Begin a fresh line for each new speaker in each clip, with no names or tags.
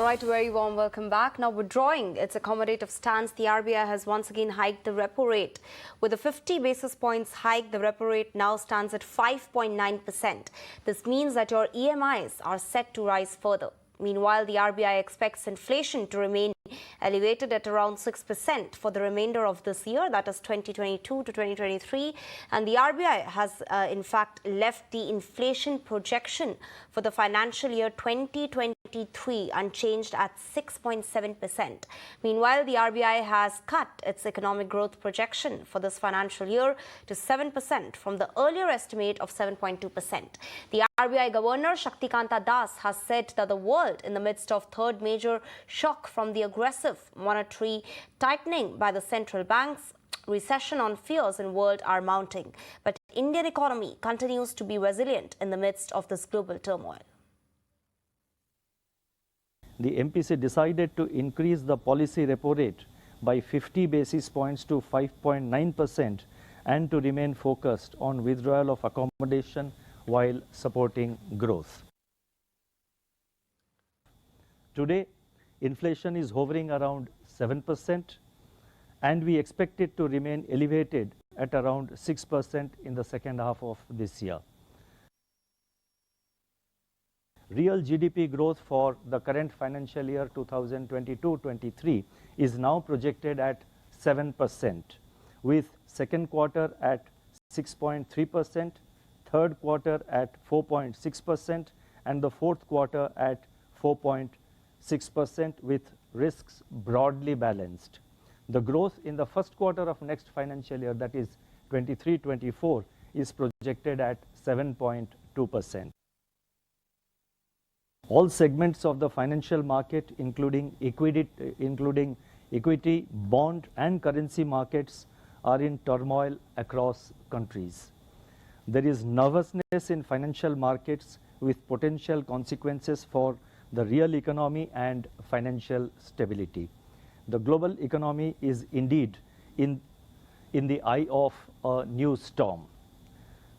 All right, very warm welcome back. Now, withdrawing its accommodative stance, the RBI has once again hiked the repo rate. With a 50 basis points hike, the repo rate now stands at 5.9%. This means that your EMIs are set to rise further. Meanwhile, the RBI expects inflation to remain elevated at around 6% for the remainder of this year, that is 2022 to 2023. And the RBI has, in fact, left the inflation projection for the financial year 2023 unchanged at 6.7%. Meanwhile, the RBI has cut its economic growth projection for this financial year to 7% from the earlier estimate of 7.2%. The RBI Governor Shaktikanta has said that the world, in the midst of third major shock from the aggressive monetary tightening by the central banks, recession on fears in world are mounting. But Indian economy continues to be resilient in the midst of this global turmoil.
The MPC decided to increase the policy repo rate by 50 basis points to 5.9% and to remain focused on withdrawal of accommodation while supporting growth. Today, inflation is hovering around 7%, and we expect it to remain elevated at around 6% in the second half of this year. Real GDP growth for the current financial year 2022-23 is now projected at 7%, with second quarter at 6.3%, third quarter at 4.6%, and the fourth quarter at 4.6%, with risks broadly balanced. The growth in the first quarter of next financial year, that is 23-24, is projected at 7.2%. All segments of the financial market, including equity, bond and currency markets, are in turmoil across countries. There is nervousness in financial markets with potential consequences for the real economy and financial stability. The global economy is indeed in the eye of a new storm.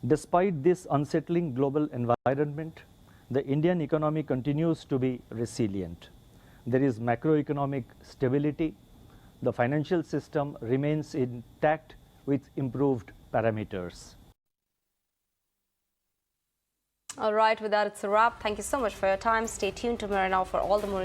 Despite this unsettling global environment, the Indian economy continues to be resilient. There is macroeconomic stability. The financial system remains intact with improved parameters.
All right, with that, it's a wrap. Thank you so much for your time. Stay tuned to Mirror Now for all the more